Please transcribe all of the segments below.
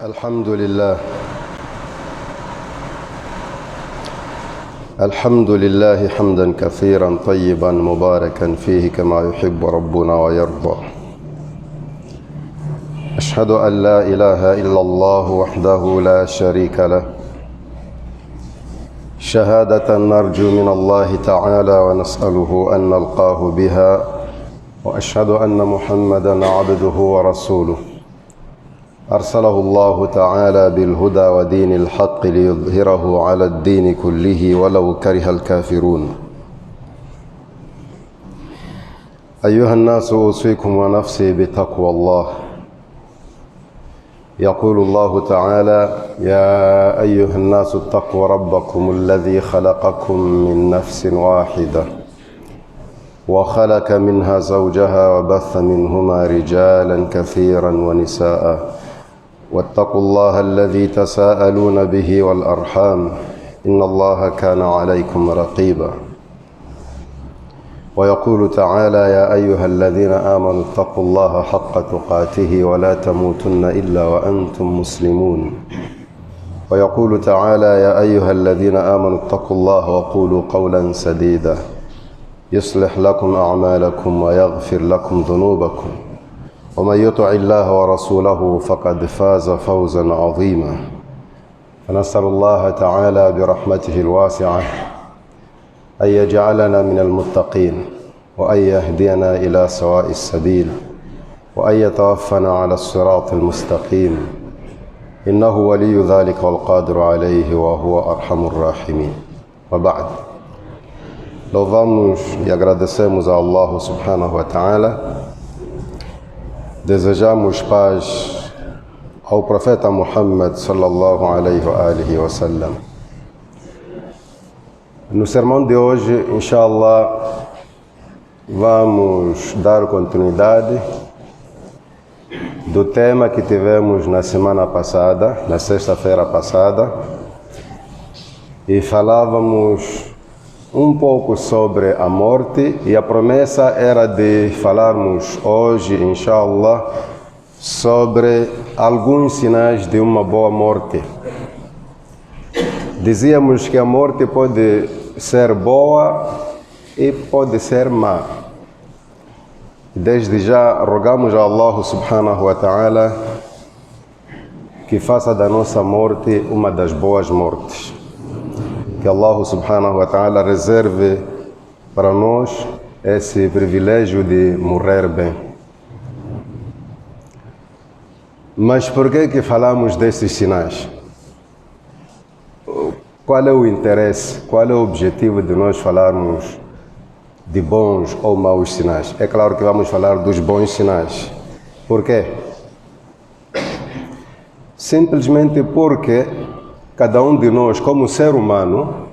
الحمد لله الحمد لله حمدا كثيرا طيبا مباركا فيه كما يحب ربنا ويرضى. أشهد أن لا إله إلا الله وحده لا شريك له شهادة نرجو من الله تعالى ونسأله أن نلقاه بها، وأشهد أن محمدا عبده ورسوله أرسله الله تعالى بالهدى ودين الحق ليظهره على الدين كله ولو كره الكافرون. أيها الناس أوصيكم ونفسي بتقوى الله. يقول الله تعالى: يا أيها الناس اتقوا ربكم الذي خلقكم من نفس واحدة وخلق منها زوجها وبث منهما رجالا كثيرا ونساء واتقوا الله الذي تساءلون به والأرحام إن الله كان عليكم رقيبا. ويقول تعالى: يا أيها الذين آمنوا اتقوا الله حق تقاته ولا تموتن إلا وأنتم مسلمون. ويقول تعالى: يا أيها الذين آمنوا اتقوا الله وقولوا قولا سديدا يصلح لكم أعمالكم ويغفر لكم ذنوبكم ومن يطع الله ورسوله فقد فاز فوزا عظيما. فنسأل الله تعالى برحمته الواسعة أن يجعلنا من المتقين، وأن يهدينا إلى سواء السبيل، وأن يتوفنا على الصراط المستقيم، إنه ولي ذلك والقادر عليه وهو أرحم الراحمين. وبعد، louvamos e agradecemos a Allah subhanahu wa ta'ala, desejamos paz ao profeta Muhammad sallallahu alaihi wa sallam. No sermão de hoje, inshallah, vamos dar continuidade do tema que tivemos na semana passada, na sexta-feira passada, e falávamos um pouco sobre a morte, e a promessa era de falarmos hoje, inshallah, sobre alguns sinais de uma boa morte. Dizíamos que a morte pode ser boa e pode ser má. Desde já rogamos a Allah subhanahu wa ta'ala que faça da nossa morte uma das boas mortes. Que Allah subhanahu wa ta'ala reserve para nós esse privilégio de morrer bem. Mas por que falamos desses sinais? Qual é o interesse, qual é o objetivo de nós falarmos de bons ou maus sinais? É claro que vamos falar dos bons sinais. Por quê? Simplesmente porque cada um de nós, como ser humano,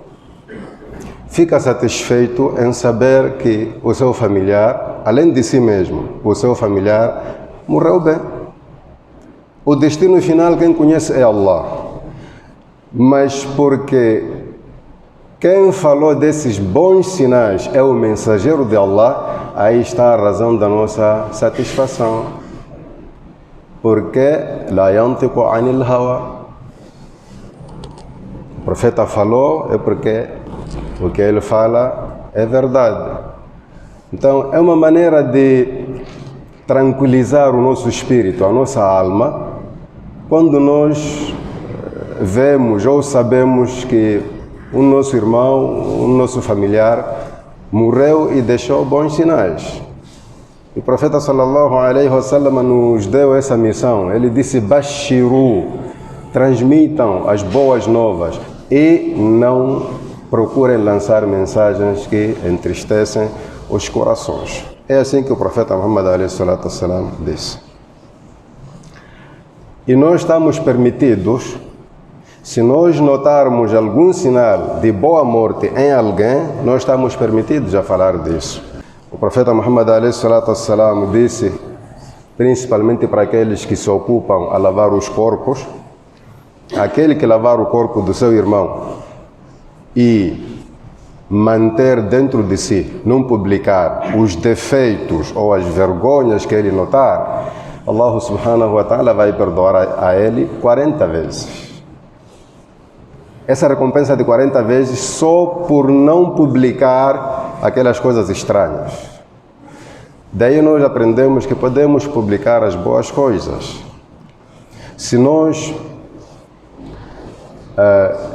fica satisfeito em saber que o seu familiar, além de si mesmo, o seu familiar morreu bem. O destino final quem conhece é Allah. Mas porque quem falou desses bons sinais é o mensageiro de Allah, aí está a razão da nossa satisfação. Porque la yantiqu anil hawa. O profeta falou é porque o que ele fala é verdade. Então é uma maneira de tranquilizar o nosso espírito, a nossa alma, quando nós vemos ou sabemos que o nosso irmão, o nosso familiar morreu e deixou bons sinais. O profeta sallallahu alaihi wa sallam nos deu essa missão. Ele disse: Bashiru, transmitam as boas novas e não procurem lançar mensagens que entristecem os corações. É assim que o profeta Muhammad alaihi salatu wassalam disse. E nós estamos permitidos, se nós notarmos algum sinal de boa morte em alguém, nós estamos permitidos a falar disso. O profeta Muhammad alaihi salatu wassalam disse, principalmente para aqueles que se ocupam a lavar os corpos, aquele que lavar o corpo do seu irmão e manter dentro de si, não publicar os defeitos ou as vergonhas que ele notar, Allah subhanahu wa ta'ala vai perdoar a ele 40 vezes. Essa recompensa de 40 vezes só por não publicar aquelas coisas estranhas. Daí nós aprendemos que podemos publicar as boas coisas. Se nós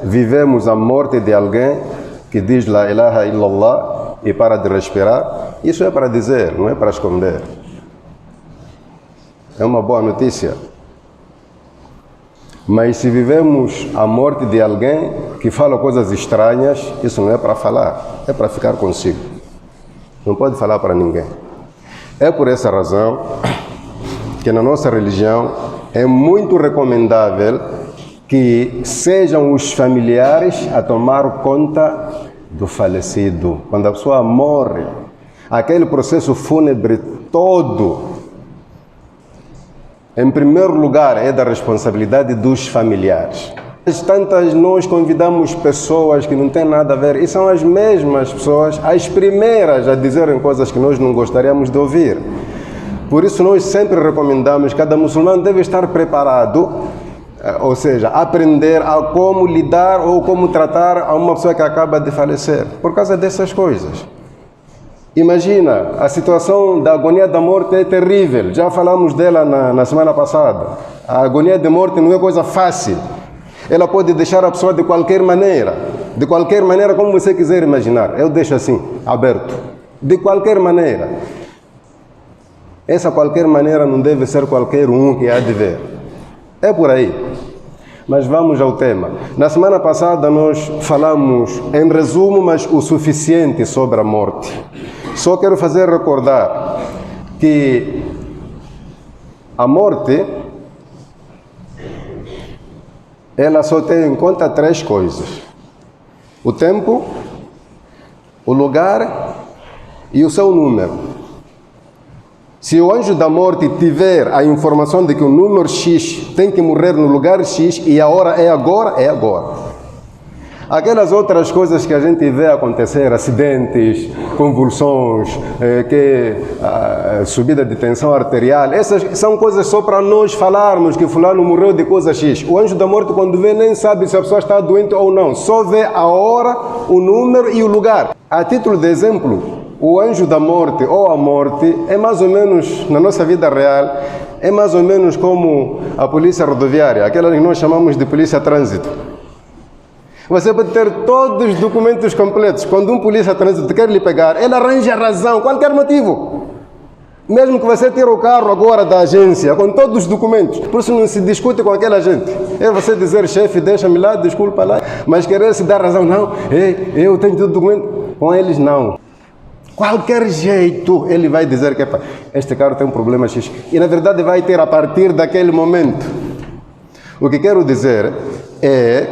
vivemos a morte de alguém que diz La ilaha illallah e para de respirar, isso é para dizer, não é para esconder. É uma boa notícia. Mas se vivemos a morte de alguém que fala coisas estranhas, isso não é para falar, é para ficar consigo. Não pode falar para ninguém. É por essa razão que na nossa religião é muito recomendável que sejam os familiares a tomar conta do falecido. Quando a pessoa morre, aquele processo fúnebre todo, em primeiro lugar, é da responsabilidade dos familiares. Tantas nós convidamos pessoas que não têm nada a ver, e são as mesmas pessoas, as primeiras a dizerem coisas que nós não gostaríamos de ouvir. Por isso nós sempre recomendamos que cada muçulmano deve estar preparado, ou seja, aprender a como lidar ou como tratar a uma pessoa que acaba de falecer, por causa dessas coisas. Imagina, a situação da agonia da morte é terrível, já falamos dela na semana passada. A agonia de morte não é coisa fácil, ela pode deixar a pessoa de qualquer maneira como você quiser imaginar, eu deixo assim, aberto, de qualquer maneira. Essa qualquer maneira não deve ser qualquer um que há de ver, é por aí. Mas vamos ao tema. Na semana passada nós falamos em resumo, mas o suficiente sobre a morte. Só quero fazer recordar que a morte, ela só tem em conta 3 coisas: o tempo, o lugar e o seu número. Se o anjo da morte tiver a informação de que o número X tem que morrer no lugar X e a hora é agora, é agora. Aquelas outras coisas que a gente vê acontecer, acidentes, convulsões, subida de tensão arterial, essas são coisas só para nós falarmos que fulano morreu de coisa X. O anjo da morte, quando vê, nem sabe se a pessoa está doente ou não, só vê a hora, o número e o lugar. A título de exemplo, o anjo da morte ou a morte é mais ou menos, na nossa vida real, é mais ou menos como a polícia rodoviária, aquela que nós chamamos de polícia trânsito. Você pode ter todos os documentos completos. Quando um polícia trânsito quer lhe pegar, ele arranja razão, qualquer motivo. Mesmo que você tire o carro agora da agência, com todos os documentos. Por isso não se discute com aquela gente. É você dizer, chefe, deixa-me lá, desculpa lá. Mas querer se dar razão, não, eu tenho todo o documento. Com eles, não. Qualquer jeito, ele vai dizer que este carro tem um problema X. E na verdade vai ter a partir daquele momento. O que quero dizer é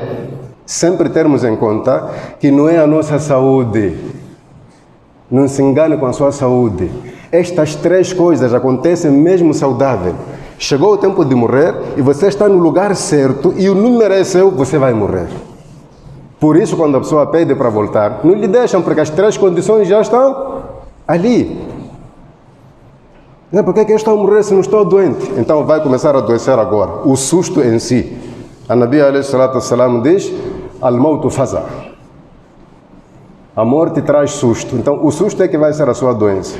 sempre termos em conta que não é a nossa saúde. Não se engane com a sua saúde. Estas 3 coisas acontecem mesmo saudável. Chegou o tempo de morrer e você está no lugar certo e o número é seu, você vai morrer. Por isso, quando a pessoa pede para voltar, não lhe deixam, porque as 3 condições já estão ali. Por que eu estou a morrer se não estou doente? Então vai começar a adoecer agora. O susto em si. A Nabi alayhi salatu wassalam diz, Al-mautu faza. A morte traz susto. Então o susto é que vai ser a sua doença.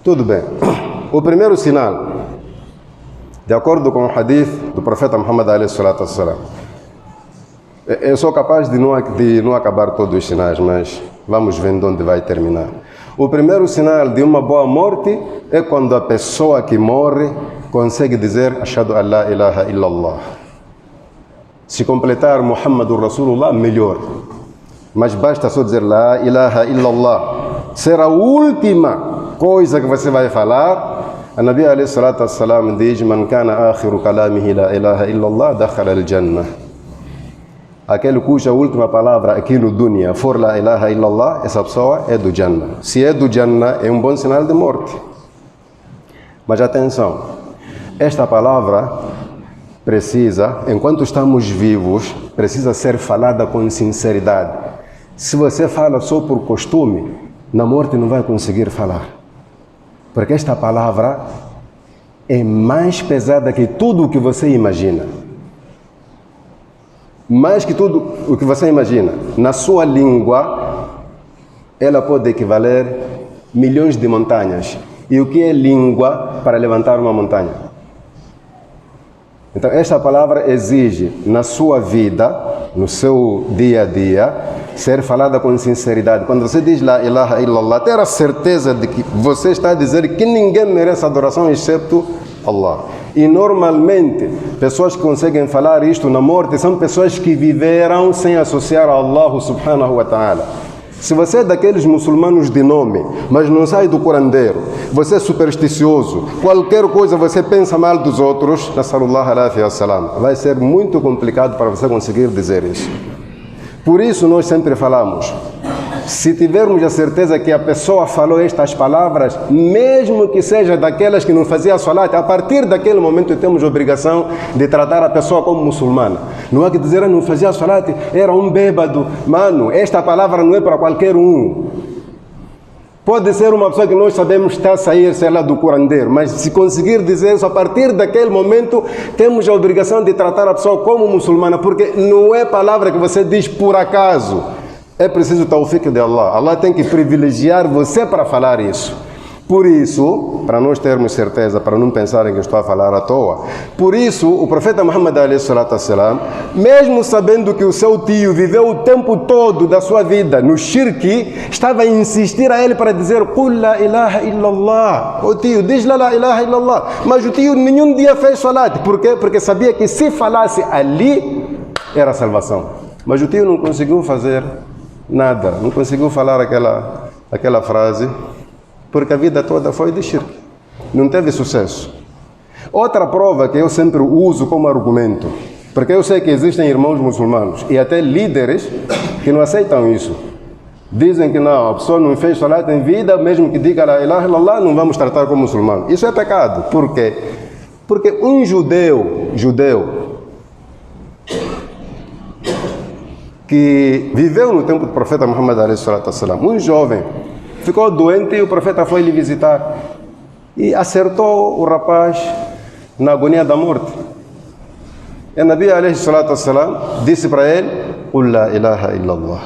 Tudo bem. O primeiro sinal, de acordo com o hadith do profeta Muhammad alayhi salatu wassalam, eu sou capaz de não acabar todos os sinais, mas vamos vendo onde vai terminar. O primeiro sinal de uma boa morte é quando a pessoa que morre consegue dizer Ashhadu an la ilaha illallah. Se completar Muhammadur Rasulullah, melhor. Mas basta só dizer La ilaha illallah. Ser a última coisa que você vai falar. A Nabi alayhi salatu wassalam diz Man kana akhiru kalamihi la ilaha illallah dakhala al-jannah. Aquele cuja última palavra aqui no dunya for La ilaha illallah, essa pessoa é do Jannah. Se é do Jannah, é um bom sinal de morte. Mas atenção, esta palavra precisa, enquanto estamos vivos, precisa ser falada com sinceridade. Se você fala só por costume, na morte não vai conseguir falar. Porque esta palavra é mais pesada que tudo o que você imagina. Mais que tudo o que você imagina. Na sua língua, ela pode equivaler milhões de montanhas. E o que é língua para levantar uma montanha? Então, esta palavra exige, na sua vida, no seu dia a dia, ser falada com sinceridade. Quando você diz La ilaha illallah, ter a certeza de que você está a dizer que ninguém merece adoração excepto Allah. E normalmente, pessoas que conseguem falar isto na morte são pessoas que viveram sem associar a Allah subhanahu wa ta'ala. Se você é daqueles muçulmanos de nome, mas não sai do curandeiro, você é supersticioso, qualquer coisa você pensa mal dos outros, nassalullah alaihi wassalam, vai ser muito complicado para você conseguir dizer isso. Por isso nós sempre falamos, se tivermos a certeza que a pessoa falou estas palavras, mesmo que seja daquelas que não fazia salat, a partir daquele momento temos a obrigação de tratar a pessoa como muçulmana. Não há que dizer, não fazia salat, era um bêbado. Mano, esta palavra não é para qualquer um. Pode ser uma pessoa que nós sabemos que está a sair, sei lá, do curandeiro, mas se conseguir dizer isso, a partir daquele momento, temos a obrigação de tratar a pessoa como muçulmana, porque não é palavra que você diz por acaso. É preciso o tawfiq de Allah. Allah tem que privilegiar você para falar isso. Por isso, para nós termos certeza, para não pensarem que eu estou a falar à toa, por isso o profeta Muhammad a.s., mesmo sabendo que o seu tio viveu o tempo todo da sua vida no shirk, estava a insistir a ele para dizer Qul la ilaha illallah. O tio diz la ilaha illallah. Mas o tio nenhum dia fez salat. Por quê? Porque sabia que se falasse ali, era salvação. Mas o tio não conseguiu fazer nada, não conseguiu falar aquela frase, porque a vida toda foi de shirk, não teve sucesso. Outra prova que eu sempre uso como argumento, porque eu sei que existem irmãos muçulmanos e até líderes que não aceitam isso. Dizem que não, a pessoa não fez salat em vida, mesmo que diga la ilaha illallah, não vamos tratar como muçulmano. Isso é pecado. Por quê? Porque um judeu que viveu no tempo do profeta Muhammad a.s., um jovem, ficou doente e o profeta foi lhe visitar e acertou o rapaz na agonia da morte. E o Nabi a.s. disse para ele, Qul la ilaha illallah.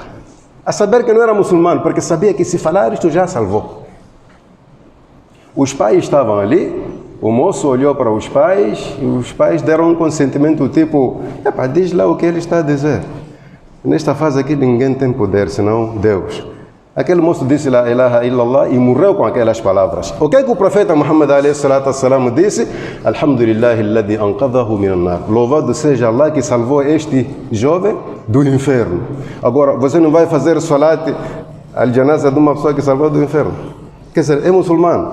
A saber que não era muçulmano, porque sabia que se falar isto já salvou. Os pais estavam ali, o moço olhou para os pais e os pais deram um consentimento tipo, diz lá o que ele está a dizer. Nesta fase aqui ninguém tem poder, senão Deus. Aquele moço disse la ilaha illallah e morreu com aquelas palavras. O que é que o profeta Muhammad a.s. disse? Alhamdulillahi alladhi anqadhahu minan nar. Louvado seja Allah que salvou este jovem do inferno. Agora, você não vai fazer salat al-janaza de uma pessoa que salvou do inferno. Quer dizer, é muçulmano.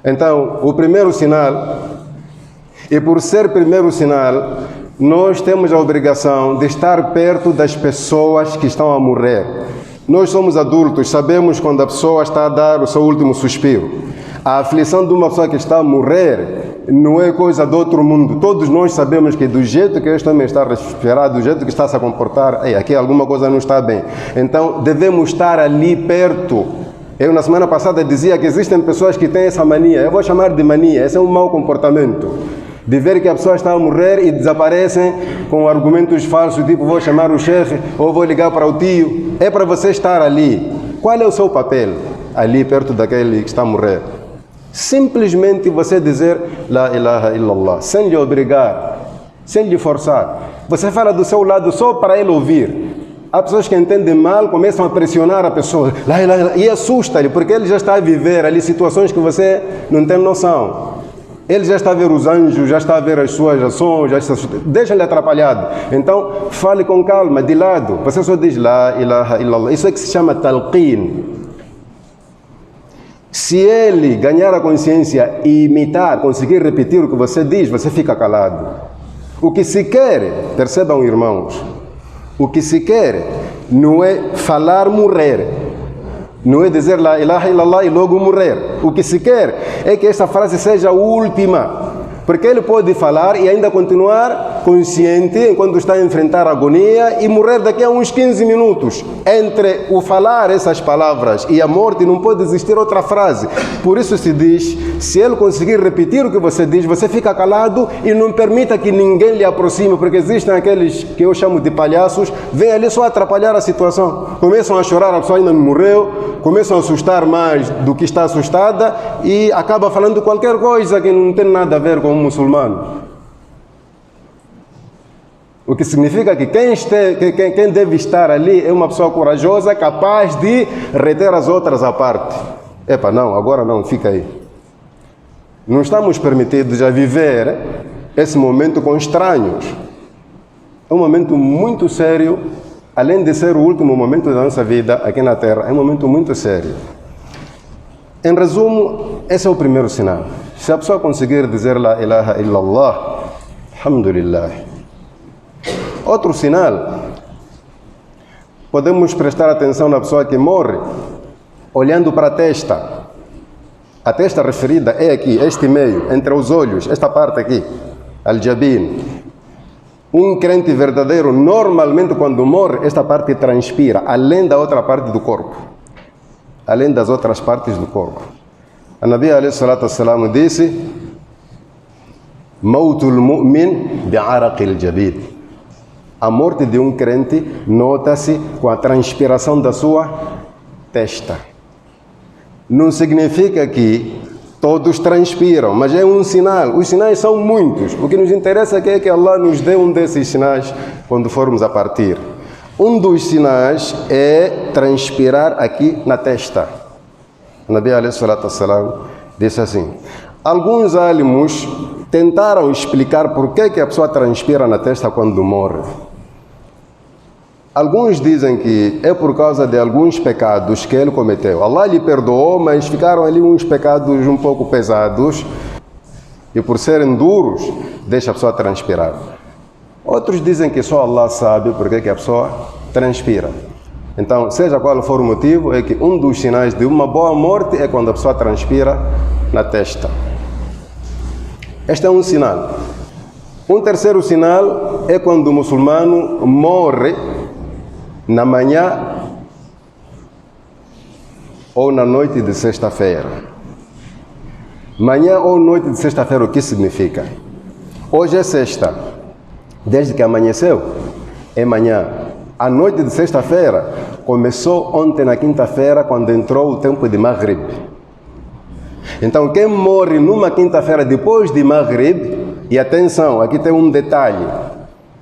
Então, o primeiro sinal, e por ser primeiro sinal, nós temos a obrigação de estar perto das pessoas que estão a morrer. Nós somos adultos, sabemos quando a pessoa está a dar o seu último suspiro. A aflição de uma pessoa que está a morrer não é coisa do outro mundo. Todos nós sabemos que do jeito que este homem está a respirar, do jeito que está a se comportar, aqui alguma coisa não está bem. Então devemos estar ali perto. Eu na semana passada dizia que existem pessoas que têm essa mania. Eu vou chamar de mania, esse é um mau comportamento. De ver que a pessoa está a morrer e desaparecem com argumentos falsos, tipo vou chamar o chefe ou vou ligar para o tio. É para você estar ali. Qual é o seu papel ali perto daquele que está a morrer? Simplesmente você dizer la ilaha illallah, sem lhe obrigar, sem lhe forçar. Você fala do seu lado só para ele ouvir. Há pessoas que entendem mal, começam a pressionar a pessoa e assusta-lhe, porque ele já está a viver ali situações que você não tem noção. Ele já está a ver os anjos, já está a ver as suas ações, deixa-lhe atrapalhado. Então, fale com calma, de lado. Você só diz la ilaha illallah. Isso é que se chama talqin. Se ele ganhar a consciência e imitar, conseguir repetir o que você diz, você fica calado. O que se quer, percebam irmãos, o que se quer não é falar morrer. Não é dizer la ilaha illallah e logo morrer. O que se quer é que essa frase seja a última. Porque ele pode falar e ainda continuar consciente enquanto está a enfrentar a agonia e morrer daqui a uns 15 minutos. Entre o falar essas palavras e a morte não pode existir outra frase. Por isso se diz, se ele conseguir repetir o que você diz, você fica calado e não permita que ninguém lhe aproxime, porque existem aqueles que eu chamo de palhaços, vêm ali só atrapalhar a situação. Começam a chorar, a pessoa ainda não morreu, começam a assustar mais do que está assustada e acaba falando qualquer coisa que não tem nada a ver com um muçulmano. O que significa que quem deve estar ali é uma pessoa corajosa, capaz de reter as outras à parte. Epa, não, agora não, fica aí. Não estamos permitidos a viver esse momento com estranhos. É um momento muito sério, além de ser o último momento da nossa vida aqui na Terra, é um momento muito sério. Em resumo, esse é o primeiro sinal. Se a pessoa conseguir dizer La ilaha illallah, alhamdulillah. Outro sinal, podemos prestar atenção na pessoa que morre, olhando para a testa. A testa referida é aqui, este meio, entre os olhos, esta parte aqui, al-jabin. Um crente verdadeiro, normalmente quando morre, esta parte transpira, além da outra parte do corpo. Além das outras partes do corpo. A Nabi alayhi salatu wassalam disse, Mautul mu'min bi'araqil jabin. A morte de um crente nota-se com a transpiração da sua testa. Não significa que todos transpiram, mas é um sinal. Os sinais são muitos. O que nos interessa é que Allah nos dê um desses sinais quando formos a partir. Um dos sinais é transpirar aqui na testa. O Nabi alayhi salatu wassalam disse assim, alguns álimos tentaram explicar por que a pessoa transpira na testa quando morre. Alguns dizem que é por causa de alguns pecados que ele cometeu. Allah lhe perdoou, mas ficaram ali uns pecados um pouco pesados e por serem duros, deixa a pessoa transpirar. Outros dizem que só Allah sabe por que a pessoa transpira. Então, seja qual for o motivo, é que um dos sinais de uma boa morte é quando a pessoa transpira na testa. Este é um sinal. Um terceiro sinal é quando o muçulmano morre na manhã ou na noite de sexta-feira. Manhã ou noite de sexta-feira, o que significa? Hoje é sexta, desde que amanheceu, é manhã. A noite de sexta-feira começou ontem na quinta-feira, quando entrou o tempo de Maghrib. Então, quem morre numa quinta-feira depois de Maghrib, e atenção, aqui tem um detalhe.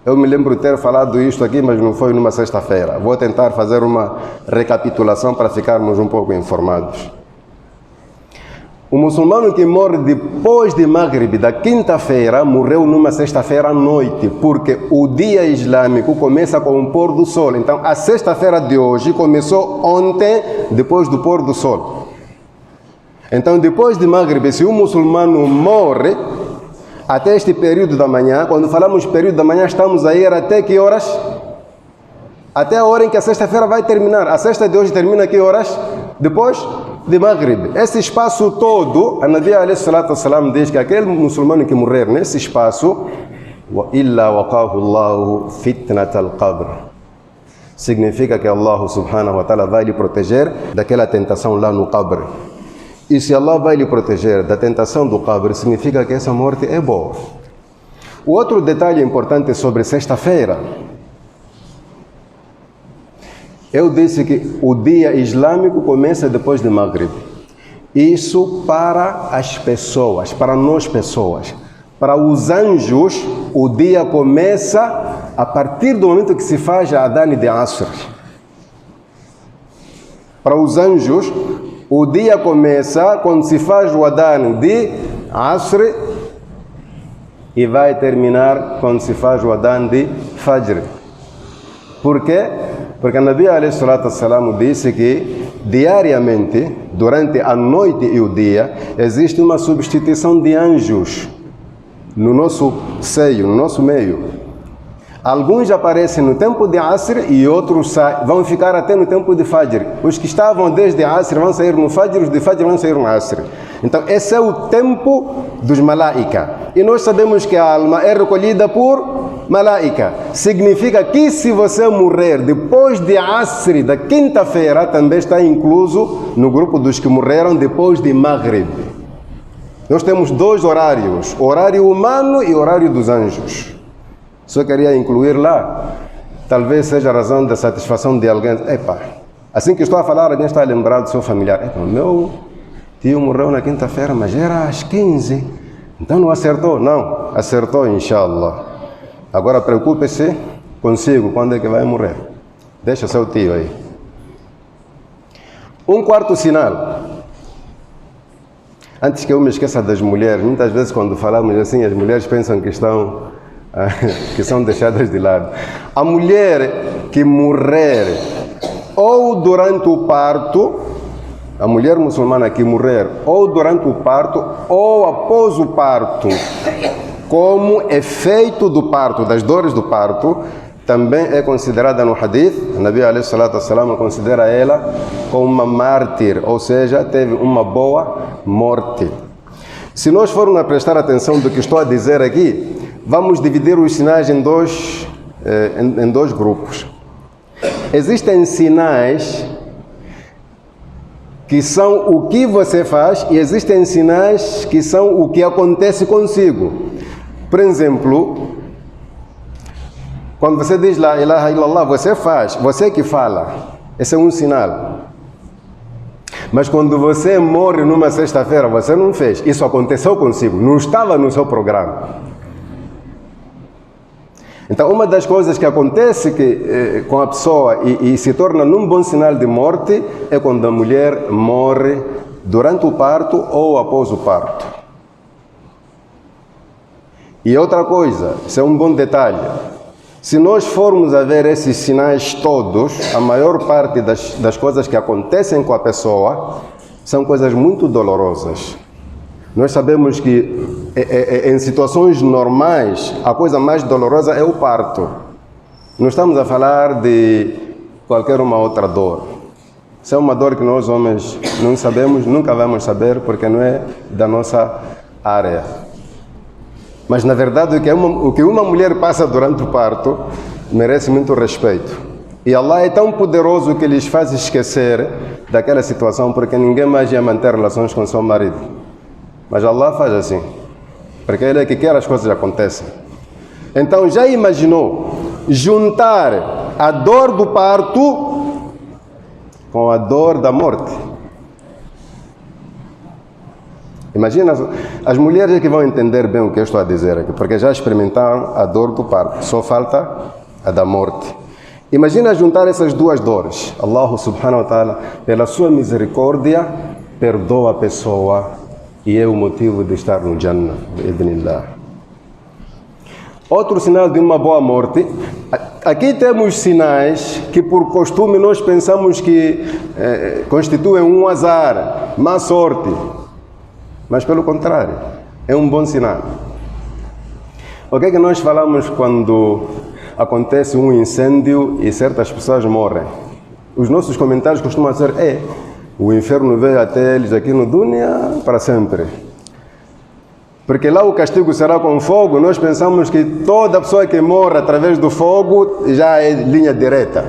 Eu me lembro de ter falado isto aqui, mas não foi numa sexta-feira. Vou tentar fazer uma recapitulação para ficarmos um pouco informados. O muçulmano que morre depois de Maghrib da quinta-feira morreu numa sexta-feira à noite, porque o dia islâmico começa com o pôr do sol. Então, a sexta-feira de hoje começou ontem, depois do pôr do sol. Então, depois de Maghrib, se o muçulmano morre, até este período da manhã, quando falamos período da manhã, estamos a ir até que horas? Até a hora em que a sexta-feira vai terminar. A sexta de hoje termina a que horas? Depois de Maghrib. Esse espaço todo, a Nabi alayhi salatu wassalam diz que aquele muçulmano que morrer nesse espaço, illa waqahu Allahu fitnat al-qabr. Significa que Allah subhanahu wa ta'ala vai lhe proteger daquela tentação lá no qabr. E se Allah vai lhe proteger da tentação do qabr, significa que essa morte é boa. O outro detalhe importante sobre sexta-feira, eu disse que o dia islâmico começa depois de Maghrib. Isso para as pessoas, para nós pessoas. Para os anjos, o dia começa a partir do momento que se faz a adhan de Asr. Para os anjos, o dia começa quando se faz o adhan de Asr e vai terminar quando se faz o adhan de Fajr. Por quê? Porque a Nabi alayhi salatu wassalam disse que diariamente, durante a noite e o dia, existe uma substituição de anjos no nosso seio, no nosso meio. Alguns aparecem no tempo de Asr e outros vão ficar até no tempo de Fajr. Os que estavam desde Asr vão sair no Fajr, os de Fajr vão sair no Asr. Então, esse é o tempo dos malaika. E nós sabemos que a alma é recolhida por malaika. Significa que se você morrer depois de Asr, da quinta-feira, também está incluso no grupo dos que morreram depois de Maghrib. Nós temos 2 horários, horário humano e horário dos anjos. Só queria incluir lá, talvez seja a razão da satisfação de alguém. Epa, assim que estou a falar, alguém está a lembrar do seu familiar. Epa, meu tio morreu na quinta-feira, mas era às 15. Então não acertou? Não, acertou, inshallah. Agora preocupe-se consigo, quando é que vai morrer. Deixa seu tio aí. Um quarto sinal. Antes que eu me esqueça das mulheres, muitas vezes quando falamos assim, as mulheres pensam que são deixadas de lado. A mulher que morrer ou durante o parto, a mulher muçulmana que morrer ou durante o parto ou após o parto, como efeito do parto, das dores do parto, também é considerada no hadith, o Nabi alaihi salatu wassalam considera ela como uma mártir, ou seja, teve uma boa morte. Se nós formos a prestar atenção do que estou a dizer aqui, vamos dividir os sinais em dois grupos. Existem sinais que são o que você faz e existem sinais que são o que acontece consigo. Por exemplo, quando você diz La ilaha illallah, você faz, você que fala. Esse é um sinal. Mas quando você morre numa sexta-feira, você não fez. Isso aconteceu consigo, não estava no seu programa. Então, uma das coisas que acontece com a pessoa e se torna num bom sinal de morte é quando a mulher morre durante o parto ou após o parto. E outra coisa, isso é um bom detalhe. Se nós formos a ver esses sinais todos, a maior parte das coisas que acontecem com a pessoa são coisas muito dolorosas. Nós sabemos que em situações normais, a coisa mais dolorosa é o parto. Não estamos a falar de qualquer uma outra dor. Isso é uma dor que nós homens não sabemos, nunca vamos saber, porque não é da nossa área. Mas, na verdade, o que uma mulher passa durante o parto merece muito respeito. E Allah é tão poderoso que lhes faz esquecer daquela situação, porque ninguém mais ia manter relações com seu marido. Mas Allah faz assim, porque Ele é que quer as coisas aconteçam. Então, já imaginou juntar a dor do parto com a dor da morte? Imagina, as mulheres é que vão entender bem o que eu estou a dizer aqui, porque já experimentaram a dor do parto, só falta a da morte. Imagina juntar essas duas dores. Allah subhanahu wa ta'ala, pela sua misericórdia, perdoa a pessoa e é o motivo de estar no Jannah, bi'idhnillah. Outro sinal de uma boa morte, aqui temos sinais que por costume nós pensamos que constituem um azar, má sorte. Mas pelo contrário, é um bom sinal. O que é que nós falamos quando acontece um incêndio e certas pessoas morrem? Os nossos comentários costumam dizer, o inferno veio até eles aqui no Dunya para sempre. Porque lá o castigo será com fogo, nós pensamos que toda pessoa que morre através do fogo já é linha direta.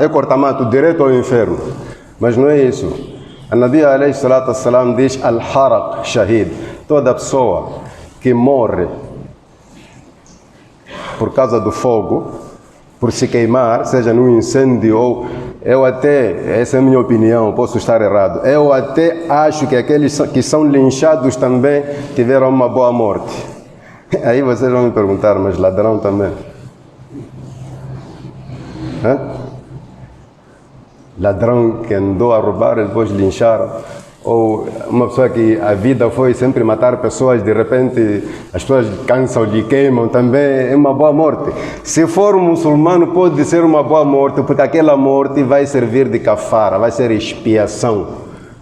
É corta-mato direto ao inferno. Mas não é isso. A Nabi alayhi salatu wassalam diz al-haraq shahid. Toda pessoa que morre por causa do fogo, por se queimar, seja num incêndio ou essa é a minha opinião, posso estar errado, eu até acho que aqueles que são linchados também tiveram uma boa morte. Aí vocês vão me perguntar, mas ladrão também? Ladrão que andou a roubar e depois lincharam, ou uma pessoa que a vida foi sempre matar pessoas, de repente as pessoas cansam, lhe queimam, também é uma boa morte. Se for um muçulmano, pode ser uma boa morte, porque aquela morte vai servir de kafara, vai ser expiação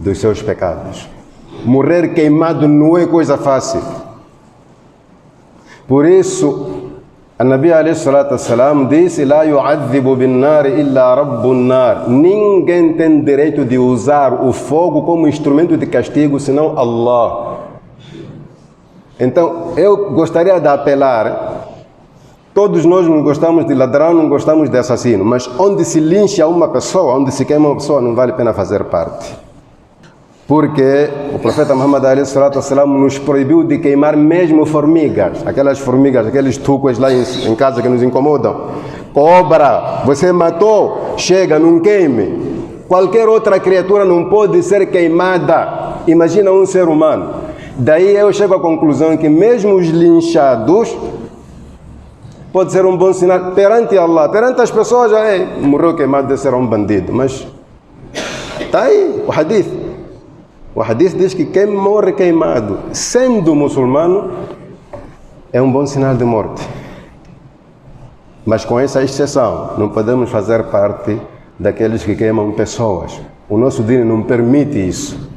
dos seus pecados. Morrer queimado não é coisa fácil. Por isso, A Nabi alayhi salatu wassalam disse: "La yu'adhibu bin-nar illa rabbun-nar." Ninguém tem direito de usar o fogo como instrumento de castigo senão Allah. Então, eu gostaria de apelar. Todos nós não gostamos de ladrão, não gostamos de assassino, mas onde se lincha uma pessoa, onde se queima uma pessoa, não vale a pena fazer parte. Porque o profeta Muhammad alayhi salatu wassalam nos proibiu de queimar mesmo formigas, aquelas formigas, aqueles tucos lá em casa que nos incomodam. Cobra, você matou, chega, não queime. Qualquer outra criatura não pode ser queimada. Imagina um ser humano. Daí eu chego à conclusão que mesmo os linchados pode ser um bom sinal perante Allah. Perante as pessoas, já morreu queimado, deve ser um bandido. Mas está aí o hadith. O hadith diz que quem morre queimado, sendo muçulmano, é um bom sinal de morte. Mas com essa exceção, não podemos fazer parte daqueles que queimam pessoas. O nosso dino não permite isso.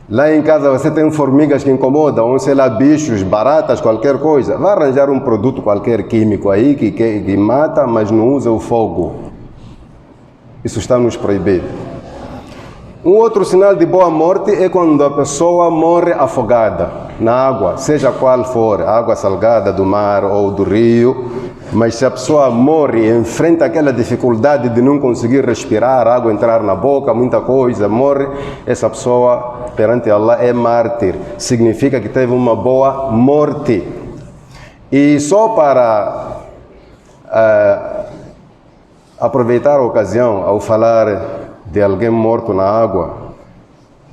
Lá em casa você tem formigas que incomodam, ou sei lá, bichos, baratas, qualquer coisa. Vai arranjar um produto qualquer químico aí que mata, mas não usa o fogo. Isso está nos proibido. Um outro sinal de boa morte é quando a pessoa morre afogada na água, seja qual for, água salgada do mar ou do rio, mas se a pessoa morre e enfrenta aquela dificuldade de não conseguir respirar, a água entrar na boca, muita coisa, morre, essa pessoa perante Allah é mártir, significa que teve uma boa morte. E só para aproveitar a ocasião ao falar de alguém morto na água,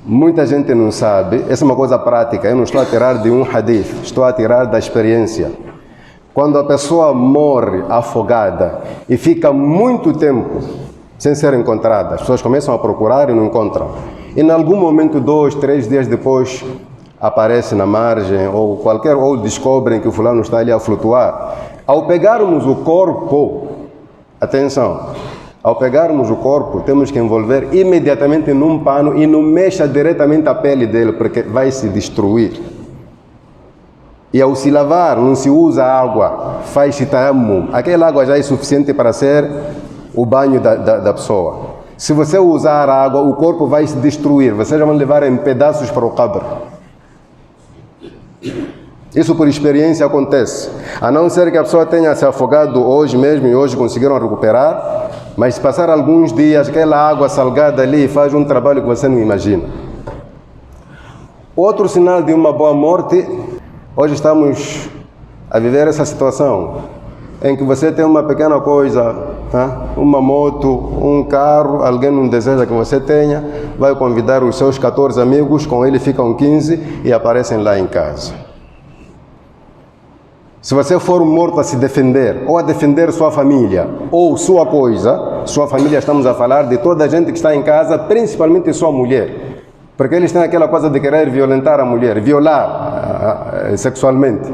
muita gente não sabe, essa é uma coisa prática, eu não estou a tirar de um hadith, estou a tirar da experiência. Quando a pessoa morre afogada e fica muito tempo sem ser encontrada, as pessoas começam a procurar e não encontram. E em algum momento, 2, 3 dias depois, aparece na margem ou descobrem que o fulano está ali a flutuar. Ao pegarmos o corpo, atenção, ao pegarmos o corpo, temos que envolver imediatamente num pano e não mexa diretamente a pele dele, porque vai se destruir. E ao se lavar, não se usa água, faz-se tayammum. Aquela água já é suficiente para ser o banho da pessoa. Se você usar água, o corpo vai se destruir. Vocês vão levar em pedaços para o qabr. Isso por experiência acontece. A não ser que a pessoa tenha se afogado hoje mesmo e hoje conseguiram recuperar, mas se passar alguns dias, aquela água salgada ali faz um trabalho que você não imagina. Outro sinal de uma boa morte, hoje estamos a viver essa situação em que você tem uma pequena coisa, uma moto, um carro, alguém não deseja que você tenha, vai convidar os seus 14 amigos, com ele ficam 15 e aparecem lá em casa. Se você for morto a se defender, ou a defender sua família, ou sua coisa, sua família, estamos a falar de toda a gente que está em casa, principalmente sua mulher. Porque eles têm aquela coisa de querer violentar a mulher, violar sexualmente.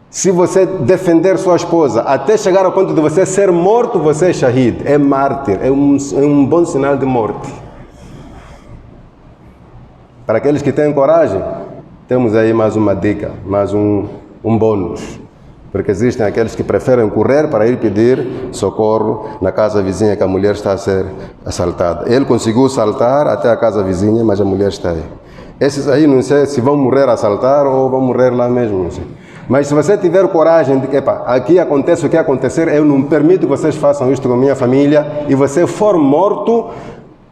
Se você defender sua esposa, até chegar ao ponto de você ser morto, você é shahid, é mártir, é um bom sinal de morte. Para aqueles que têm coragem, temos aí mais uma dica, mais um bônus. Porque existem aqueles que preferem correr para ir pedir socorro na casa vizinha que a mulher está a ser assaltada. Ele conseguiu saltar até a casa vizinha, mas a mulher está aí. Esses aí não sei se vão morrer a assaltar ou vão morrer lá mesmo, não sei. Mas se você tiver coragem de que, aqui acontece o que acontecer, eu não permito que vocês façam isto com a minha família, e você for morto,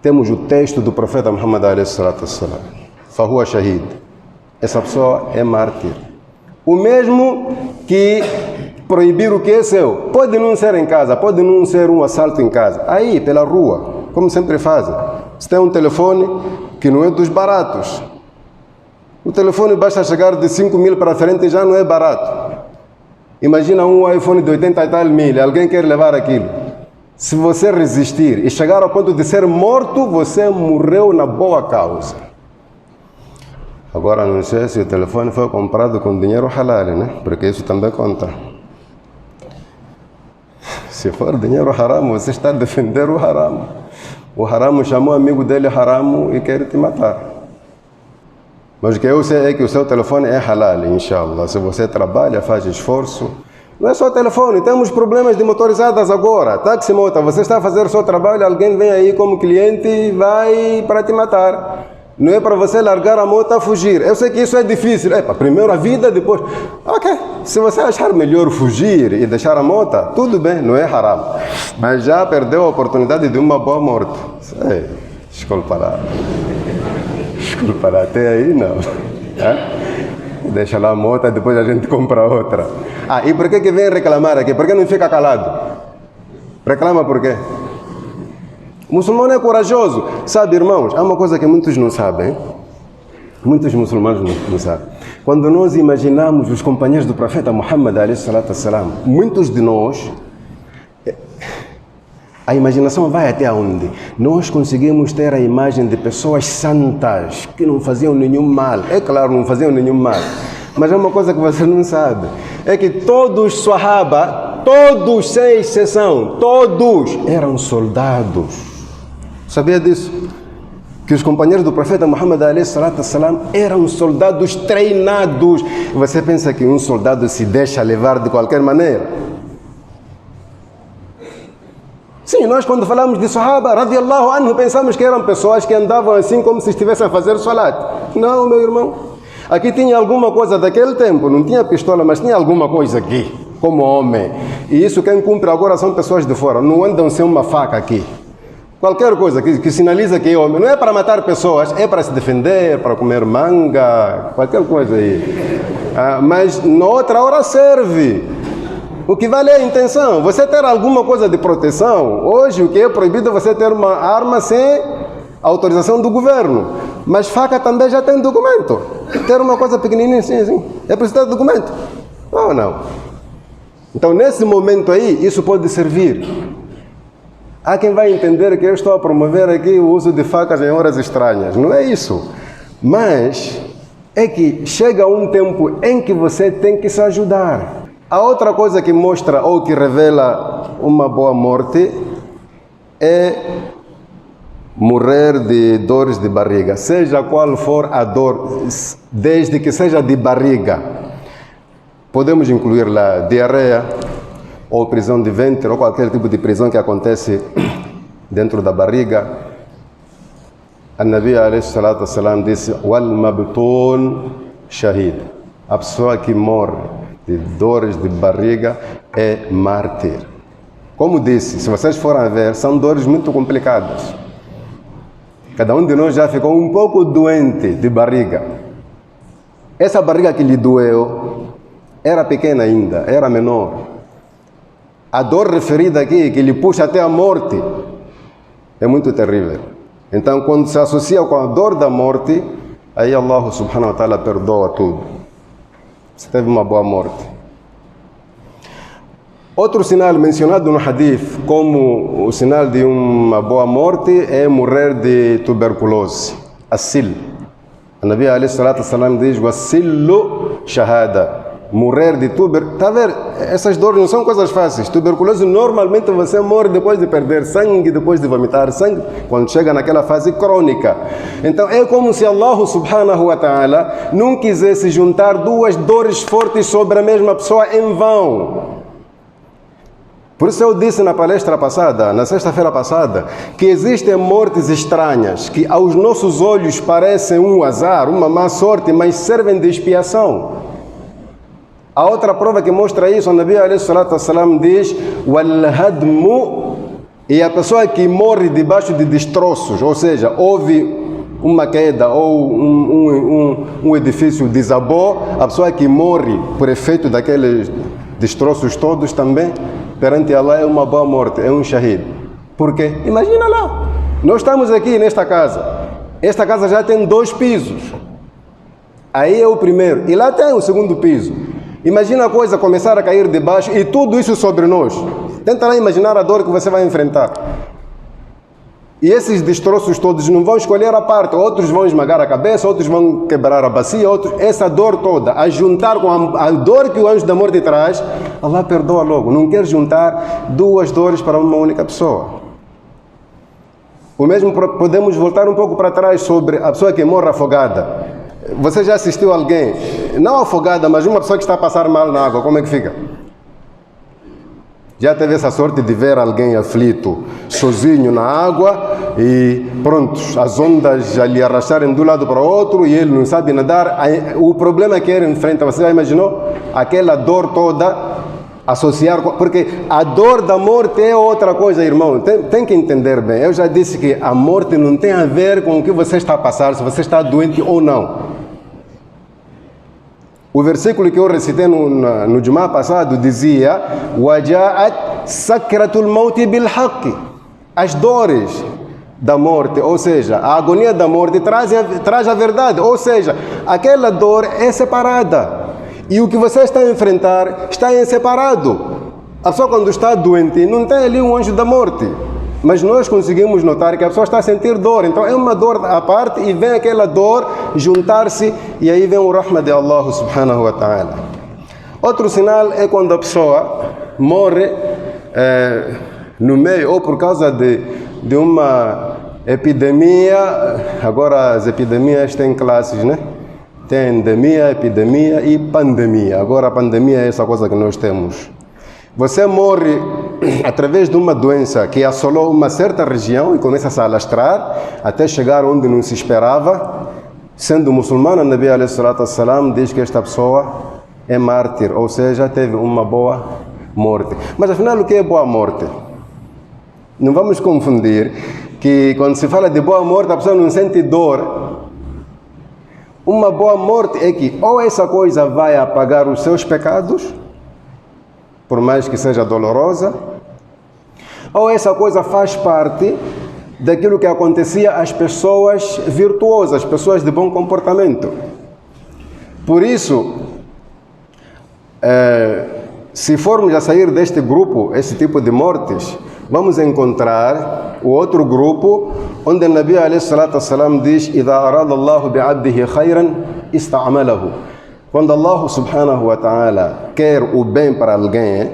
temos o texto do profeta Muhammad alayhi salatu wassalam. Fahuwa shahid. Essa pessoa é mártir. O mesmo que proibir o que é seu. Pode não ser em casa, pode não ser um assalto em casa. Aí, pela rua, como sempre fazem. Se tem um telefone que não é dos baratos. O telefone basta chegar de 5 mil para frente e já não é barato. Imagina um iPhone de 80 e tal mil, alguém quer levar aquilo. Se você resistir e chegar ao ponto de ser morto, você morreu na boa causa. Agora não sei se o telefone foi comprado com dinheiro halal, né? Porque isso também conta. Se for dinheiro haram, você está a defender o haram. O haram chamou amigo dele haram e quer te matar. Mas o que eu sei é que o seu telefone é halal, inshallah. Se você trabalha, faz esforço, Não é só telefone, temos problemas de motorizadas agora. Táxi moto, você está a fazer o seu trabalho, alguém vem aí como cliente e vai para te matar. Não é para você largar a moto a fugir. Eu sei que isso é difícil. Primeiro a vida, depois... Ok, se você achar melhor fugir e deixar a moto, tudo bem, não é haram. Mas já perdeu a oportunidade de uma boa morte. Desculpa lá. Desculpa lá, até aí não. Deixa lá a moto, depois a gente compra outra. E por que vem reclamar aqui? Por que não fica calado? Reclama por quê? O muçulmano é corajoso. Sabe, irmãos, há uma coisa que muitos não sabem. Muitos muçulmanos não sabem. Quando nós imaginamos os companheiros do profeta Muhammad, muitos de nós, a imaginação vai até onde? Nós conseguimos ter a imagem de pessoas santas, que não faziam nenhum mal. É claro, não faziam nenhum mal. Mas é uma coisa que você não sabe. É que todos os Sahaba, todos sem exceção, todos eram soldados. Sabia disso? Que os companheiros do profeta Muhammad eram soldados treinados. Você pensa que um soldado se deixa levar de qualquer maneira? Sim, nós quando falamos de Sahaba, radiallahu anhu, pensamos que eram pessoas que andavam assim como se estivessem a fazer salat. Não, meu irmão. Aqui tinha alguma coisa daquele tempo, não tinha pistola, mas tinha alguma coisa aqui, como homem. E isso quem cumpre agora são pessoas de fora, não andam sem uma faca aqui. Qualquer coisa que sinaliza que é homem, não é para matar pessoas, é para se defender, para comer manga, qualquer coisa aí. Mas na outra hora serve. O que vale é a intenção. Você ter alguma coisa de proteção, hoje o que é proibido é você ter uma arma sem autorização do governo. Mas faca também já tem documento. Ter uma coisa pequenininha assim, é preciso ter documento. Ou não? Então nesse momento aí, isso pode servir. Há quem vai entender que eu estou a promover aqui o uso de facas em horas estranhas. Não é isso. Mas é que chega um tempo em que você tem que se ajudar. A outra coisa que mostra ou que revela uma boa morte é morrer de dores de barriga. Seja qual for a dor, desde que seja de barriga. Podemos incluir lá diarreia, ou prisão de ventre, ou qualquer tipo de prisão que acontece dentro da barriga. An-Nabi alayhi salatu wassalam disse: "Wal mabtun shahid." A pessoa que morre de dores de barriga é mártir. Como disse, se vocês forem ver, são dores muito complicadas. Cada um de nós já ficou um pouco doente de barriga. Essa barriga que lhe doeu era pequena ainda, era menor. A dor referida aqui, que lhe puxa até a morte, é muito terrível. Então, quando se associa com a dor da morte, aí Allah subhanahu wa ta'ala perdoa tudo. Você teve uma boa morte. Outro sinal mencionado no hadith como o sinal de uma boa morte é morrer de tuberculose, as-sil. O Nabi alayhi salatu wassalam diz: "Wassillu shahada." Morrer de tuberculose. Está a ver? Essas dores não são coisas fáceis. Tuberculose, normalmente você morre depois de perder sangue, depois de vomitar sangue, quando chega naquela fase crônica. Então é como se Allah subhanahu wa ta'ala não quisesse juntar duas dores fortes sobre a mesma pessoa em vão. Por isso eu disse na palestra passada, na sexta-feira passada, que existem mortes estranhas, que aos nossos olhos parecem um azar, uma má sorte, mas servem de expiação. A outra prova que mostra isso, o Nabi alayhi salatu wassalam diz: "Wal-hadmu", e a pessoa que morre debaixo de destroços, ou seja, houve uma queda ou um edifício desabou, a pessoa que morre por efeito daqueles destroços todos também, perante Allah é uma boa morte, é um shahid. Por quê? Imagina lá, nós estamos aqui nesta casa, esta casa já tem 2 pisos, aí é o primeiro, e lá tem o segundo piso. Imagina a coisa começar a cair de baixo e tudo isso sobre nós. Tenta lá imaginar a dor que você vai enfrentar. E esses destroços todos não vão escolher a parte. Outros vão esmagar a cabeça, outros vão quebrar a bacia, outros... Essa dor toda, a juntar com a dor que o anjo da morte traz, Allah perdoa logo. Não quer juntar 2 dores para uma única pessoa. O mesmo podemos voltar um pouco para trás sobre a pessoa que morre afogada. Você já assistiu alguém, não afogada, mas uma pessoa que está a passar mal na água, como é que fica? Já teve essa sorte de ver alguém aflito, sozinho na água e pronto, as ondas já lhe arrastarem de um lado para o outro e ele não sabe nadar. O problema que ele enfrenta, você já imaginou? Aquela dor toda, associar, porque a dor da morte é outra coisa, irmão. Tem que entender bem. Eu já disse que a morte não tem a ver com o que você está a passar, se você está doente ou não. O versículo que eu recitei no Jumá passado dizia: وَجَاءَتْ سَكْرَةُ الْمَوْتِ بِالْحَقِّ. As dores da morte, ou seja, a agonia da morte traz a verdade, ou seja, aquela dor é separada. E o que você está a enfrentar está em separado. A pessoa quando está doente não tem ali um anjo da morte. Mas nós conseguimos notar que a pessoa está a sentir dor. Então é uma dor à parte e vem aquela dor juntar-se e aí vem o rahma de Allah subhanahu wa ta'ala. Outro sinal é quando a pessoa morre no meio ou por causa de uma epidemia. Agora as epidemias têm classes, né? Tem endemia, epidemia e pandemia. Agora a pandemia é essa coisa que nós temos. Você morre através de uma doença que assolou uma certa região e começa a se alastrar até chegar onde não se esperava. Sendo muçulmano, o Nabi alaihi salatu wassalam diz que esta pessoa é mártir, ou seja, teve uma boa morte. Mas afinal, o que é boa morte? Não vamos confundir que quando se fala de boa morte, a pessoa não sente dor. Uma boa morte é que ou essa coisa vai apagar os seus pecados, por mais que seja dolorosa, ou essa coisa faz parte daquilo que acontecia às pessoas virtuosas, pessoas de bom comportamento. Por isso, se formos a sair deste grupo, esse tipo de mortes, vamos encontrar o outro grupo, onde o Nabi alaihi salatu wassalam diz: إِذَا أَرَادَ اللَّهُ بِعَبْدِهِ خَيْرًا اسْتَعْمَلَهُ. Quando Allah subhanahu wa ta'ala quer o bem para alguém,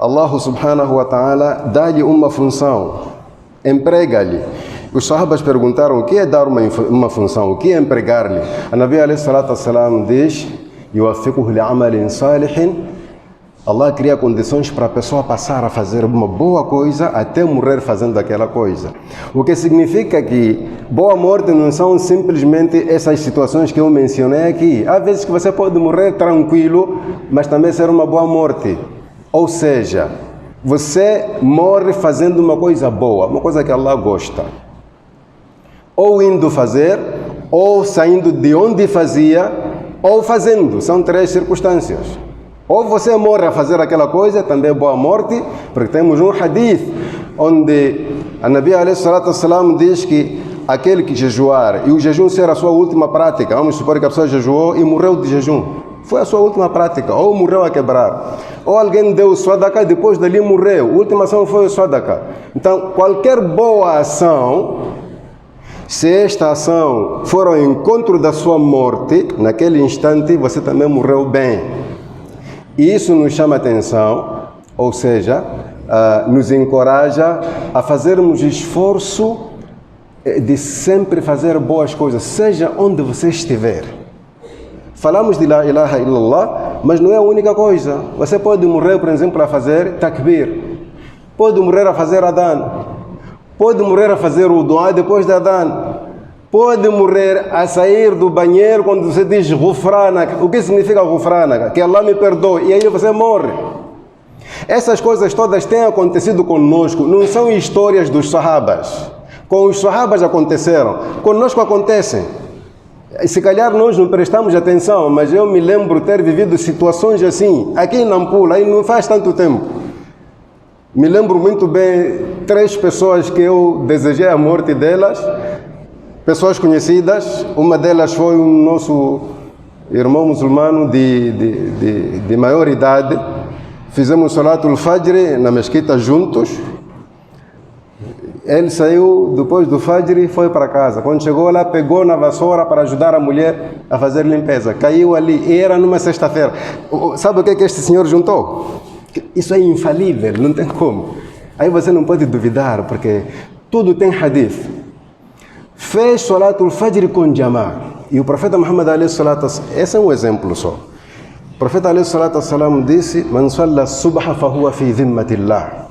Allah subhanahu wa ta'ala dá-lhe uma função, emprega-lhe. Os sahabas perguntaram: o que é dar uma função? O que é empregar-lhe? A Nabi alaihi salatu wassalam diz: يُوَفِّقُهُ لِعَمَلٍ صَالِحٍ. Allah cria condições para a pessoa passar a fazer uma boa coisa até morrer fazendo aquela coisa. O que significa que boa morte não são simplesmente essas situações que eu mencionei aqui. Há vezes que você pode morrer tranquilo, mas também ser uma boa morte. Ou seja, você morre fazendo uma coisa boa, uma coisa que Allah gosta. Ou indo fazer, ou saindo de onde fazia, ou fazendo. São três circunstâncias. Ou você morre a fazer aquela coisa, também é boa morte, porque temos um hadith onde a Nabi alaihi salatu wassalam diz que aquele que jejuar e o jejum ser a sua última prática, vamos supor que a pessoa jejuou e morreu de jejum, foi a sua última prática, ou morreu a quebrar, ou alguém deu sadaqa e depois dali morreu, a última ação foi o sadaqa. Então, qualquer boa ação, se esta ação for ao encontro da sua morte, naquele instante você também morreu bem. E isso nos chama atenção, ou seja, nos encoraja a fazermos esforço de sempre fazer boas coisas, seja onde você estiver. Falamos de La ilaha illallah, mas não é a única coisa. Você pode morrer, por exemplo, a fazer takbir, pode morrer a fazer adhan, pode morrer a fazer o dua depois da adhan, pode morrer a sair do banheiro quando você diz ghufranak. O que significa ghufranak? Que Allah me perdoe. E aí você morre. Essas coisas todas têm acontecido conosco. Não são histórias dos sahabas. Com os sahabas aconteceram. Conosco acontecem. Se calhar nós não prestamos atenção, mas eu me lembro ter vivido situações assim. Aqui em Nampula, aí não faz tanto tempo. Me lembro muito bem 3 pessoas que eu desejei a morte delas. Pessoas conhecidas, uma delas foi um nosso irmão muçulmano de maior idade. Fizemos Salatul Fajr na mesquita juntos. Ele saiu depois do Fajr e foi para casa. Quando chegou lá, pegou na vassoura para ajudar a mulher a fazer limpeza. Caiu ali e era numa sexta-feira. Sabe o que este senhor juntou? Isso é infalível, não tem como. Aí você não pode duvidar, porque tudo tem hadith. Fez Salatul Fajr com Jamá. E o profeta Muhammad alaihi salatu, esse é um exemplo só. O profeta alayhi salatu wassalam disse: Man salla subha fahuwa fi dhimmatillah.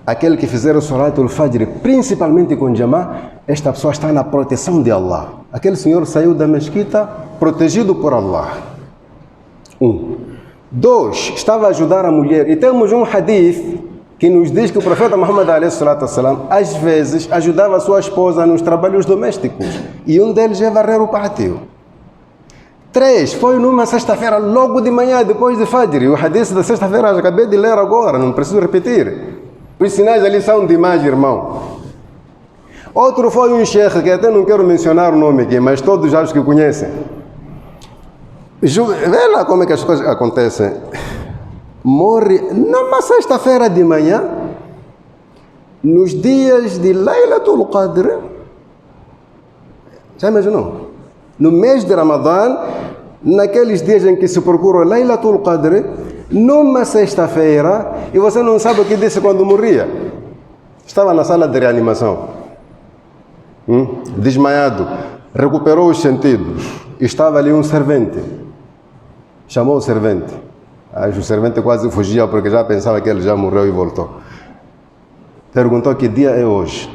Aquele que fizer o salatul fajr, principalmente com jamá, esta pessoa está na proteção de Allah. Aquele senhor saiu da mesquita protegido por Allah. 2, estava a ajudar a mulher. E temos um hadith que nos diz que o profeta Muhammad alayhi salatu wassalam, às vezes, ajudava a sua esposa nos trabalhos domésticos. E um deles é varrer o pátio. 3, foi numa sexta-feira, logo de manhã, depois de Fajr. E o hadith da sexta-feira eu acabei de ler agora, não preciso repetir. Os sinais ali são demais, irmão. Outro foi um sheikh, que até não quero mencionar o nome aqui, mas todos já os que conhecem. Vê lá como é que as coisas acontecem. Morre numa sexta-feira de manhã, nos dias de Laylatul Qadr. Já imaginou? No mês de Ramadã, naqueles dias em que se procura Laylatul Qadr, numa sexta-feira, e você não sabe o que disse quando morria. Estava na sala de reanimação, desmaiado, recuperou os sentidos. Estava ali um servente. Chamou o servente. O servente quase fugia porque já pensava que ele já morreu e voltou. Perguntou que dia é hoje.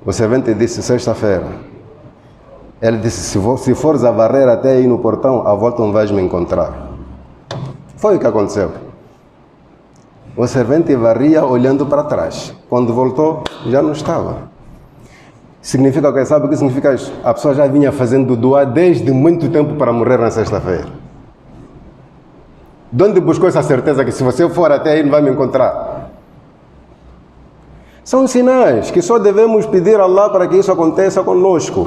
O servente disse: sexta-feira. Ele disse: se fores a varrer até aí no portão, à volta não vais me encontrar. Foi o que aconteceu. O servente varria olhando para trás. Quando voltou, já não estava. Significa o que? Sabe o que significa isso? A pessoa já vinha fazendo dua desde muito tempo para morrer na sexta-feira. De onde buscou essa certeza que se você for até aí não vai me encontrar? São sinais que só devemos pedir a Allah para que isso aconteça conosco.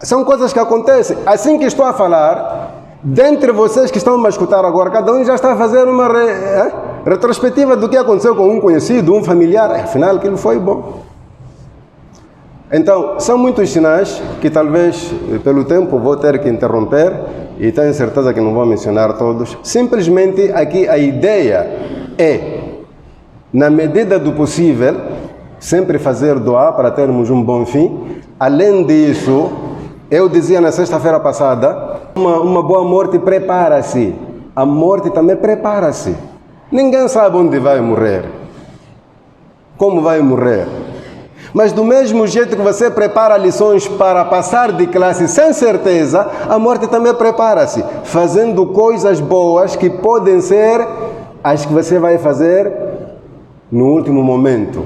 São coisas que acontecem. Assim que estou a falar, dentre vocês que estão a escutar agora, cada um já está a fazer uma retrospectiva do que aconteceu com um conhecido, um familiar. Afinal, aquilo foi bom. Então, são muitos sinais que talvez, pelo tempo, vou ter que interromper e tenho certeza que não vou mencionar todos. Simplesmente aqui a ideia é, na medida do possível, sempre fazer dua para termos um bom fim. Além disso, eu dizia na sexta-feira passada, uma boa morte prepara-se. A morte também prepara-se. Ninguém sabe onde vai morrer, como vai morrer. Mas do mesmo jeito que você prepara lições para passar de classe sem certeza, a morte também prepara-se, fazendo coisas boas que podem ser as que você vai fazer no último momento.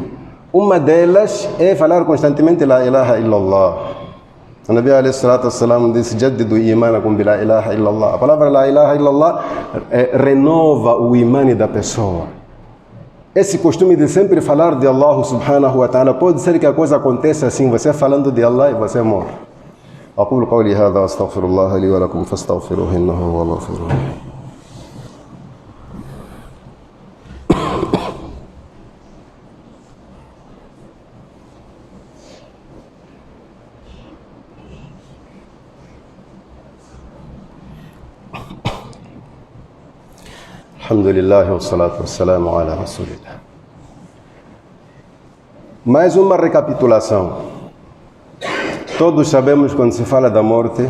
Uma delas é falar constantemente La ilaha illallah. O Nabi alayhi salatu wassalam disse: Jaddidu imanakum bi la ilaha illallah. A palavra La ilaha illallah renova o imã da pessoa. Esse costume de sempre falar de Allah subhanahu wa ta'ala, pode ser que a coisa aconteça assim, você falando de Allah e você morre. أقول قولي هذا أستغفر الله لي ولكم فاستغفروه إنه هو الغفور الرحيم. Alhamdulillah wa salatu wa salamu ala rasulillah. Mais uma recapitulação. Todos sabemos quando se fala da morte,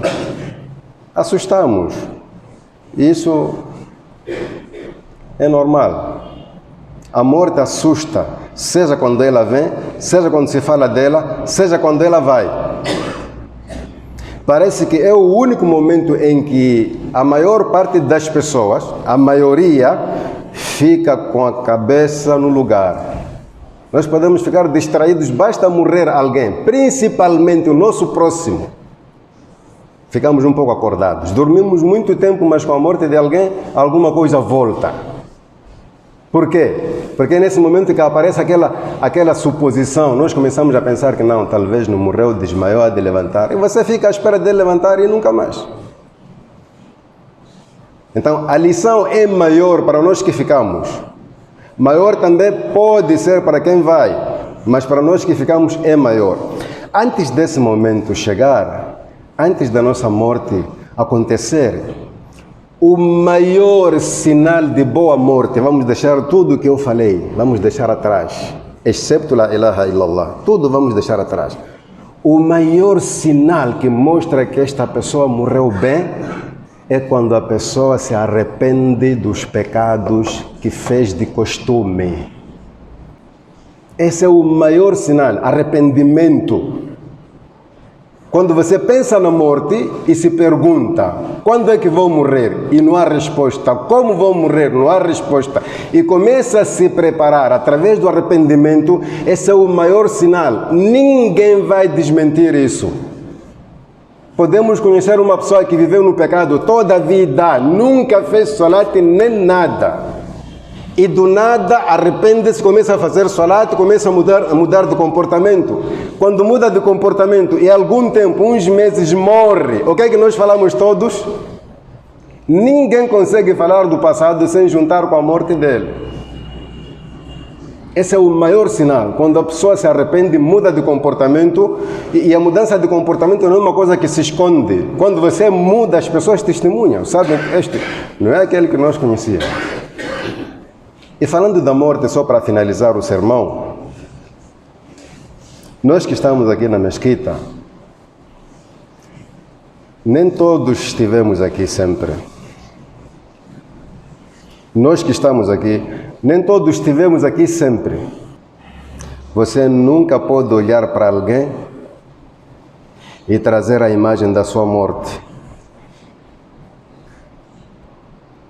assustamos. Isso é normal. A morte assusta, seja quando ela vem, seja quando se fala dela, seja quando ela vai. Parece que é o único momento em que a maior parte das pessoas, a maioria, fica com a cabeça no lugar. Nós podemos ficar distraídos, basta morrer alguém, principalmente o nosso próximo. Ficamos um pouco acordados. Dormimos muito tempo, mas com a morte de alguém, alguma coisa volta. Por quê? Porque é nesse momento que aparece aquela suposição, nós começamos a pensar que não, talvez não morreu, desmaiou, há de levantar. E você fica à espera de levantar e nunca mais. Então, a lição é maior para nós que ficamos. Maior também pode ser para quem vai, mas para nós que ficamos é maior. Antes desse momento chegar, antes da nossa morte acontecer, o maior sinal de boa morte, vamos deixar tudo o que eu falei, vamos deixar atrás, excepto la ilaha illallah, tudo vamos deixar atrás. O maior sinal que mostra que esta pessoa morreu bem é quando a pessoa se arrepende dos pecados que fez de costume. Esse é o maior sinal, arrependimento. Quando você pensa na morte e se pergunta, quando é que vou morrer? E não há resposta. Como vou morrer? Não há resposta. E começa a se preparar através do arrependimento, esse é o maior sinal. Ninguém vai desmentir isso. Podemos conhecer uma pessoa que viveu no pecado toda a vida, nunca fez salat nem nada. E do nada arrepende-se, começa a fazer salat, começa a mudar de comportamento. Quando muda de comportamento e algum tempo, uns meses, morre. O que é que nós falamos todos? Ninguém consegue falar do passado sem juntar com a morte dele. Esse é o maior sinal. Quando a pessoa se arrepende, muda de comportamento. E a mudança de comportamento não é uma coisa que se esconde. Quando você muda, as pessoas testemunham. Sabem que este não é aquele que nós conhecíamos. E falando da morte, só para finalizar o sermão, nós que estamos aqui na mesquita, nem todos estivemos aqui sempre. Nós que estamos aqui, nem todos estivemos aqui sempre. Você nunca pode olhar para alguém e trazer a imagem da sua morte.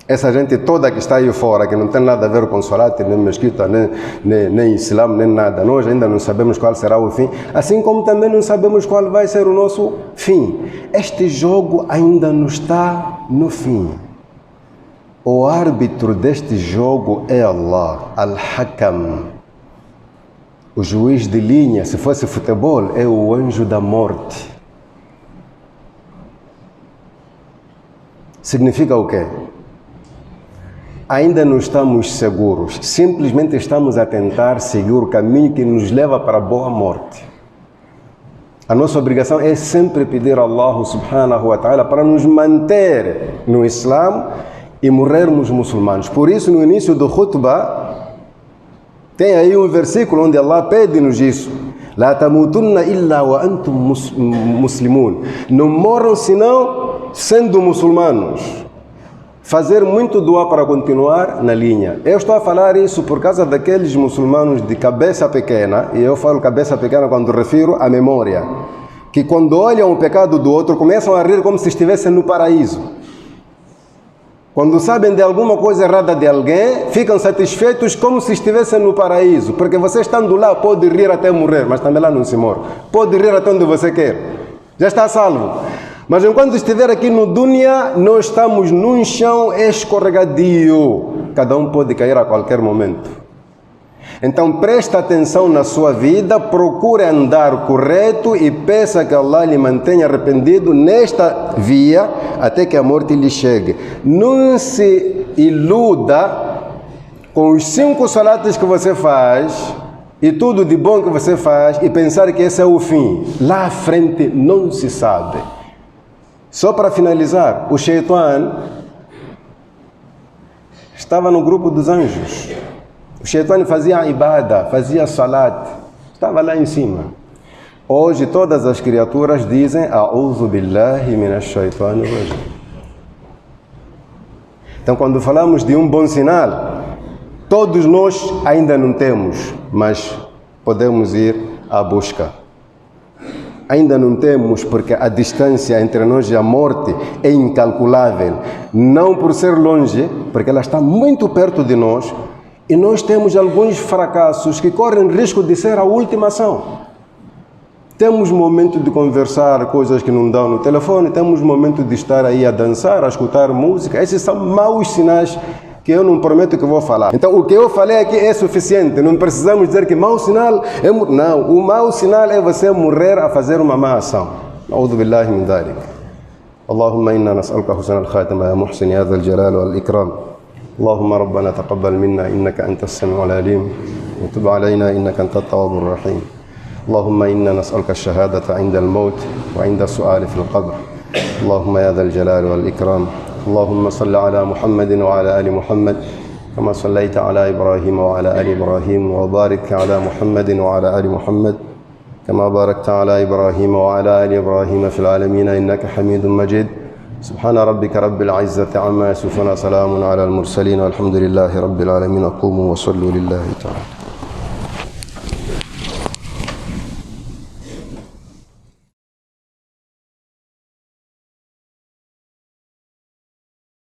Essa gente toda que está aí fora, que não tem nada a ver com salat, nem mesquita, nem Islã, nem nada. Nós ainda não sabemos qual será o fim, assim como também não sabemos qual vai ser o nosso fim. Este jogo ainda não está no fim. O árbitro deste jogo é Allah, Al-Hakam. O juiz de linha, se fosse futebol, é o anjo da morte. Significa o quê? Ainda não estamos seguros, simplesmente estamos a tentar seguir o caminho que nos leva para a boa morte. A nossa obrigação é sempre pedir a Allah subhanahu wa ta'ala para nos manter no Islã e morrermos muçulmanos. Por isso, no início do khutbah, tem aí um versículo onde Allah pede-nos isso. La tamutunna illa wa antum muslimun. Não morram senão sendo muçulmanos. Fazer muito dua para continuar na linha. Eu estou a falar isso por causa daqueles muçulmanos de cabeça pequena, e eu falo cabeça pequena quando refiro à memória, que quando olham o pecado do outro começam a rir como se estivessem no paraíso. Quando sabem de alguma coisa errada de alguém, ficam satisfeitos como se estivessem no paraíso, porque você estando lá pode rir até morrer, mas também lá não se morre. Pode rir até onde você quer. Já está salvo. Mas enquanto estiver aqui no Dunya, nós estamos num chão escorregadio. Cada um pode cair a qualquer momento. Então presta atenção na sua vida, procure andar correto e peça que Allah lhe mantenha arrependido nesta via até que a morte lhe chegue. Não se iluda com os 5 salates que você faz e tudo de bom que você faz e pensar que esse é o fim. Lá à frente não se sabe. Só para finalizar, o Shaitan estava no grupo dos anjos. O Shaitan fazia ibada, fazia salat, estava lá em cima. Hoje todas as criaturas dizem A'udhu billahi minash shaitanir rajim. Então quando falamos de um bom sinal, todos nós ainda não temos, mas podemos ir à busca. Ainda não temos porque a distância entre nós e a morte é incalculável. Não por ser longe, porque ela está muito perto de nós, e nós temos alguns fracassos que correm risco de ser a última ação. Temos momento de conversar coisas que não dão no telefone, temos momento de estar aí a dançar, a escutar música. Esses são maus sinais que eu não prometo que vou falar. Então, o que eu falei aqui é suficiente. Não precisamos dizer que mau sinal é... Não, o mau sinal é você morrer a fazer uma má ação. A'udhu billahi min dhalik. Allahumma inna nas'aluka husna al-khatima ya muhsin ya dhal jalal wal ikram. Allahumma rabbana taqabbal minna innaka antas sami'ul alim wa tub alayna innaka antat tawwabur rahim. Allahumma inna nas'aluka ash-shahadata 'inda al-maut wa 'inda as-su'ali fil qabr. Allahumma ya dhal jalal wal ikram. اللهم صل على محمد وعلى آل محمد كما صليت على إبراهيم وعلى آل إبراهيم وبارك على محمد وعلى آل محمد كما باركت على إبراهيم وعلى آل إبراهيم في العالمين إنك حميد مجيد سبحان ربك رب العزة عما يصفون، سلام على المرسلين والحمد لله رب العالمين. قوموا وصلوا لله تعالى.